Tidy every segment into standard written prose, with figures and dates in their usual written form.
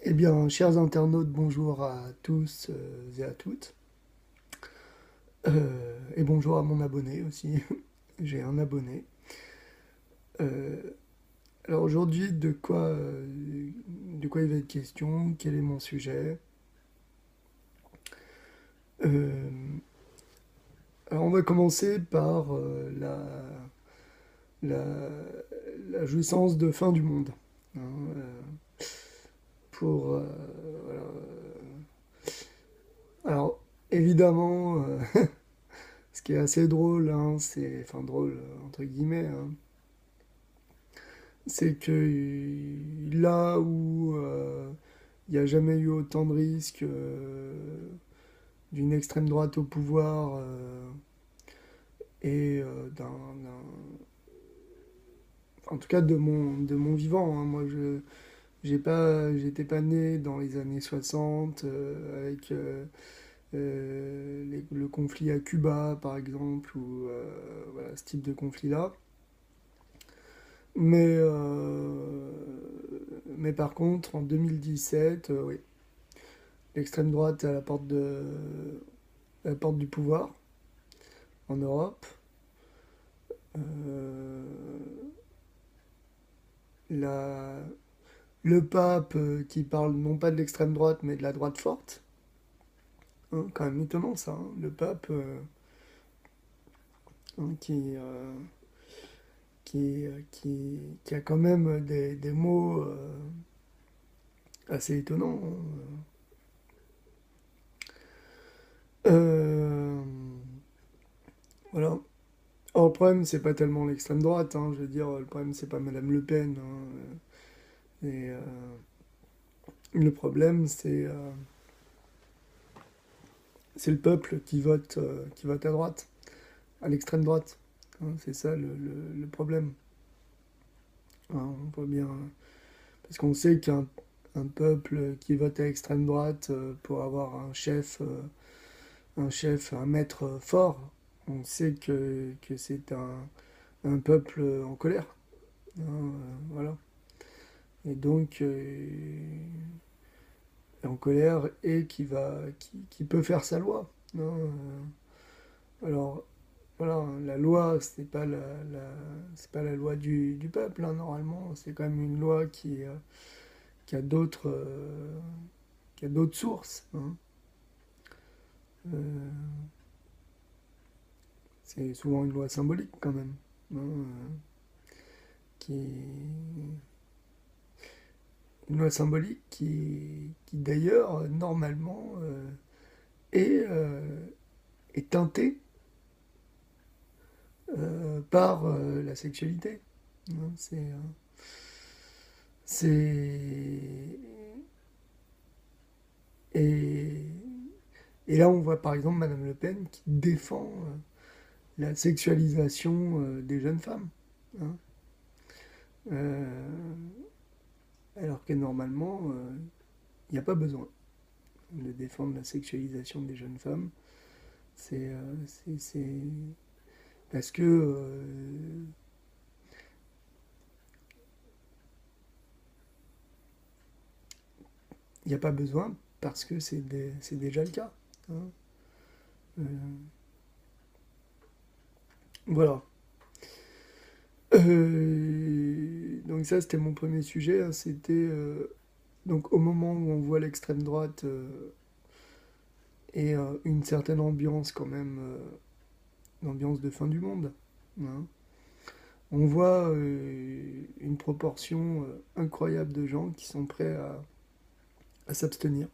Eh bien, chers internautes, bonjour à tous et à toutes. Et bonjour à mon abonné aussi. J'ai un abonné. Euh, alors aujourd'hui, de quoi il va être question? Quel est mon sujet? Euh, alors on va commencer par la, la jouissance de fin du monde. Hein, pour, voilà. Alors évidemment, ce qui est assez drôle, hein, enfin drôle entre guillemets, hein, c'est que là où il n'y a jamais eu autant de risques d'une extrême droite au pouvoir et en tout cas de mon vivant, hein. Moi, j'étais pas né dans les années 60 avec le conflit à Cuba, par exemple, ou voilà, ce type de conflit-là. Mais, euh, mais par contre, en 2017, oui, l'extrême droite est à la porte du pouvoir en Europe. Euh, la, le pape qui parle non pas de l'extrême droite mais de la droite forte. Hein, quand même étonnant ça, hein. Le pape hein, qui a quand même des mots assez étonnants, hein. Euh, voilà. Or, le problème, c'est pas tellement l'extrême droite, hein, je veux dire, le problème, c'est pas Madame Le Pen, hein, et le problème, c'est le peuple qui vote à droite, à l'extrême droite. Hein, c'est ça le problème. Hein, on voit bien. Parce qu'on sait qu'un peuple qui vote à l'extrême droite pour avoir un maître fort, on sait que c'est un peuple en colère. Hein, voilà. Et donc, en colère et qui peut faire sa loi. Hein, alors, voilà, hein, la loi, c'est pas la loi du peuple, hein, normalement. C'est quand même une loi qui a qui a d'autres sources. Hein. Euh, c'est souvent une loi symbolique quand même. Hein, qui, une loi symbolique qui d'ailleurs, normalement, est, est teintée par la sexualité. Hein, c'est et, et là, on voit par exemple Madame Le Pen qui défend la sexualisation des jeunes femmes. Hein. Euh, alors que normalement, il n'y a pas besoin de défendre la sexualisation des jeunes femmes. C'est parce que il n'y a pas besoin parce que c'est déjà le cas. Hein. Euh, voilà. Donc ça, c'était mon premier sujet, hein. C'était donc au moment où on voit l'extrême droite et une certaine ambiance quand même, l'ambiance de fin du monde. Hein. On voit une proportion incroyable de gens qui sont prêts à s'abstenir.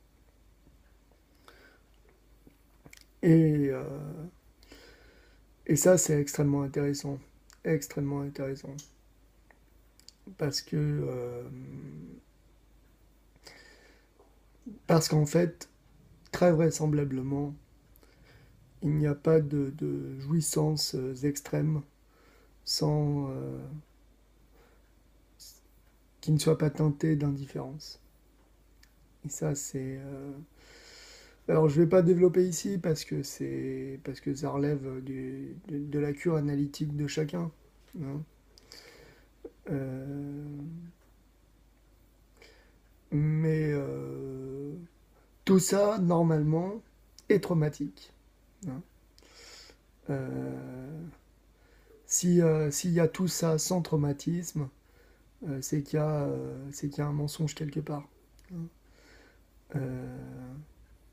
Et, euh, et ça, c'est extrêmement intéressant. Extrêmement intéressant. Parce que... parce qu'en fait, très vraisemblablement, il n'y a pas de jouissance extrême sans qui ne soit pas teintée d'indifférence. Et ça, c'est... alors, je ne vais pas développer ici parce que ça relève de la cure analytique de chacun. Hein. Euh, mais tout ça, normalement, est traumatique. Hein. S'il y a tout ça sans traumatisme, c'est qu'il y a un mensonge quelque part. Hein. Euh,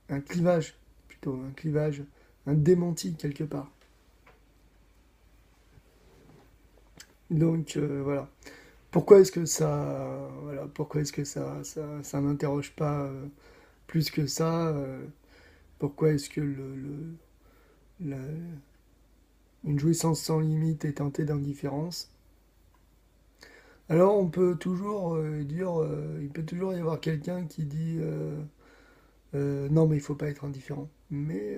un clivage, plutôt, un clivage, un démenti quelque part. Donc voilà. Pourquoi est-ce que voilà, pourquoi est-ce que ça m'interroge pas plus que ça pourquoi est-ce que la- une jouissance sans limite est teintée d'indifférence? Alors on peut toujours il peut toujours y avoir quelqu'un qui dit non mais il faut pas être indifférent. Mais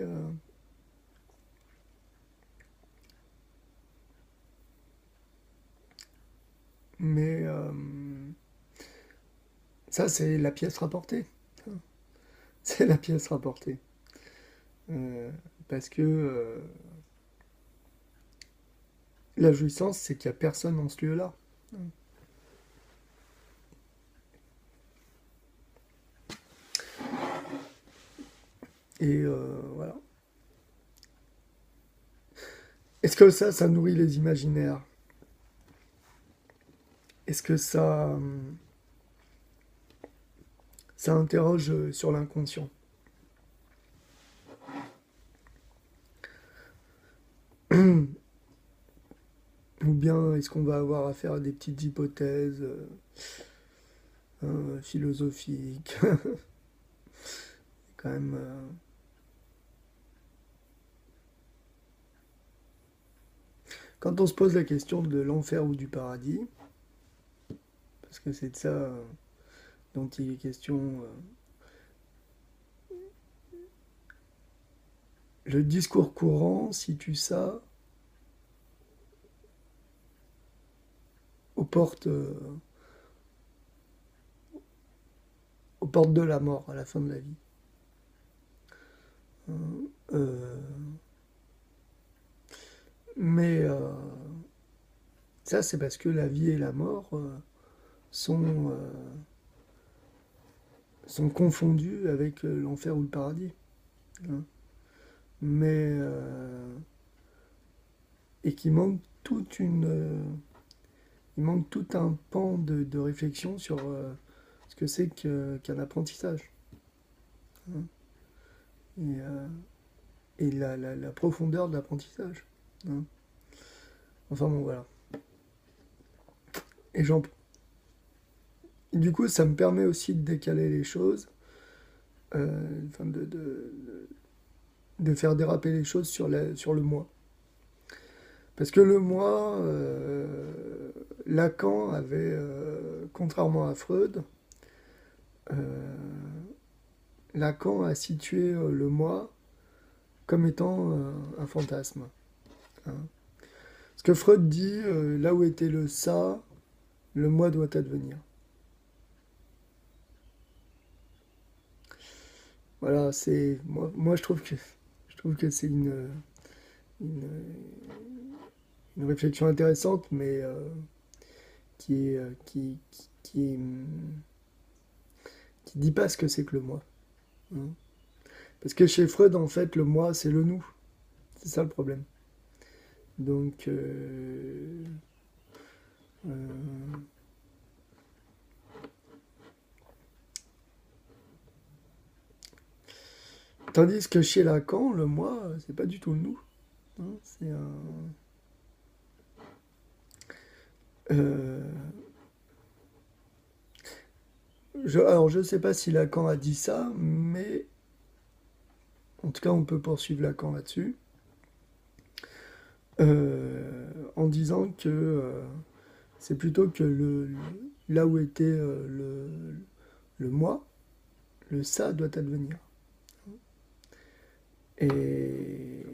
ça c'est la pièce rapportée. C'est la pièce rapportée. Euh, Parce que la jouissance c'est qu'il y a personne dans ce lieu-là. Et voilà. Est-ce que ça nourrit les imaginaires? Est-ce que ça interroge sur l'inconscient? Ou bien est-ce qu'on va avoir affaire à des petites hypothèses philosophiques quand même quand on se pose la question de l'enfer ou du paradis, parce que c'est de ça dont il est question, le discours courant situe ça aux portes, euh, aux portes de la mort, à la fin de la vie. Euh, mais ça, c'est parce que la vie et la mort sont, euh, sont confondus avec l'enfer ou le paradis. Hein. Mais et qui manque toute il manque tout un pan de réflexion sur ce que c'est qu'un apprentissage. Hein. Et, la profondeur de l'apprentissage. Hein. Enfin bon, voilà. Et j'en du coup, ça me permet aussi de décaler les choses, enfin de faire déraper les choses sur le moi. Parce que le moi, Lacan avait, contrairement à Freud, euh, Lacan a situé le moi comme étant un fantasme. Hein. Ce que Freud dit, là où était le ça, le moi doit advenir. Voilà, c'est moi je trouve que c'est une, une réflexion intéressante, mais qui est qui dit pas ce que c'est que le moi. Hein. Parce que chez Freud, en fait, le moi, c'est le nous. C'est ça le problème. Donc, euh, tandis que chez Lacan, le moi, c'est pas du tout le nous. Hein. C'est un. euh, alors, je sais pas si Lacan a dit ça, mais en tout cas, on peut poursuivre Lacan là-dessus. En disant que c'est plutôt que là où était le moi, le ça doit advenir. Et,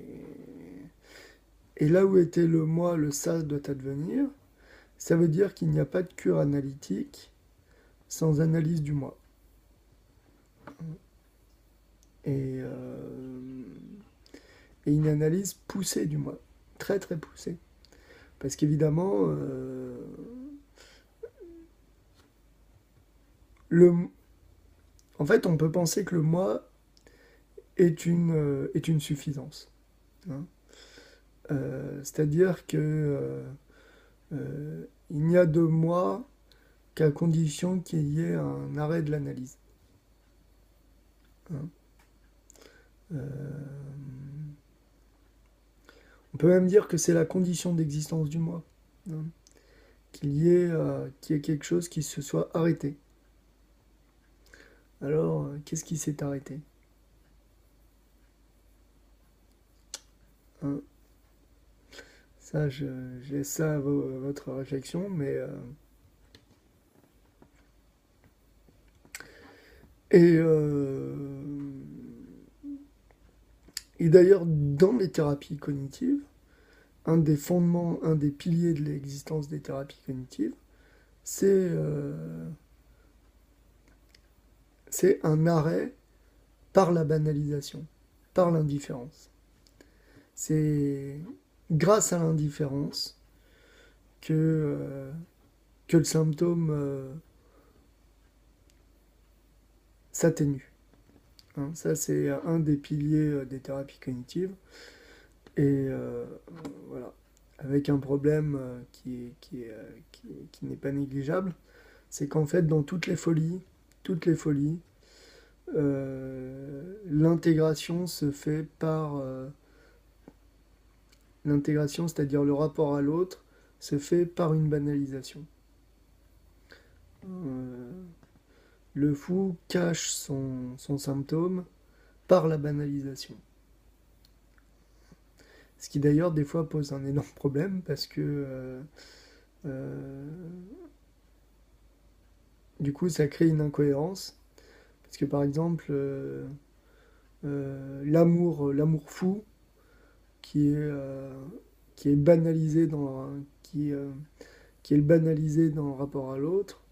et là où était le moi, le ça doit advenir, ça veut dire qu'il n'y a pas de cure analytique sans analyse du moi. Et, et une analyse poussée du moi, très très poussée. Parce qu'évidemment, le, en fait, on peut penser que le moi est une suffisance. Hein. C'est-à-dire que il n'y a de moi qu'à condition qu'il y ait un arrêt de l'analyse. Hein. On peut même dire que c'est la condition d'existence du moi. Hein. Qu'il y ait quelque chose qui se soit arrêté. Alors, qu'est-ce qui s'est arrêté? Hein. Ça, je laisse ça à votre réflexion, mais... Et, et d'ailleurs, dans les thérapies cognitives, un des fondements, un des piliers de l'existence des thérapies cognitives, c'est un arrêt par la banalisation, par l'indifférence. C'est grâce à l'indifférence que le symptôme s'atténue. Hein, ça, c'est un des piliers des thérapies cognitives. Et voilà, avec un problème qui n'est pas négligeable, c'est qu'en fait, dans toutes les folies, l'intégration se fait par... l'intégration, c'est-à-dire le rapport à l'autre, se fait par une banalisation. Le fou cache son symptôme par la banalisation. Ce qui d'ailleurs des fois pose un énorme problème parce que du coup ça crée une incohérence. Parce que par exemple l'amour fou qui est banalisé qui est banalisé dans le rapport à l'autre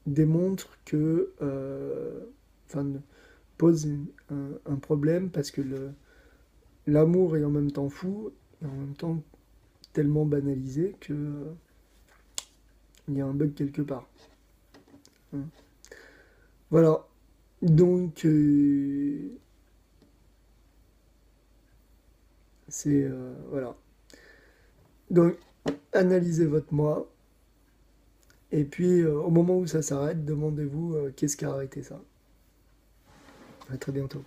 démontre que enfin pose un problème parce que l'amour est en même temps fou et en même temps tellement banalisé que il y a un bug quelque part. Hein. Voilà. Donc c'est voilà. Donc analysez votre moi et puis au moment où ça s'arrête, demandez-vous qu'est-ce qui a arrêté ça. À très bientôt.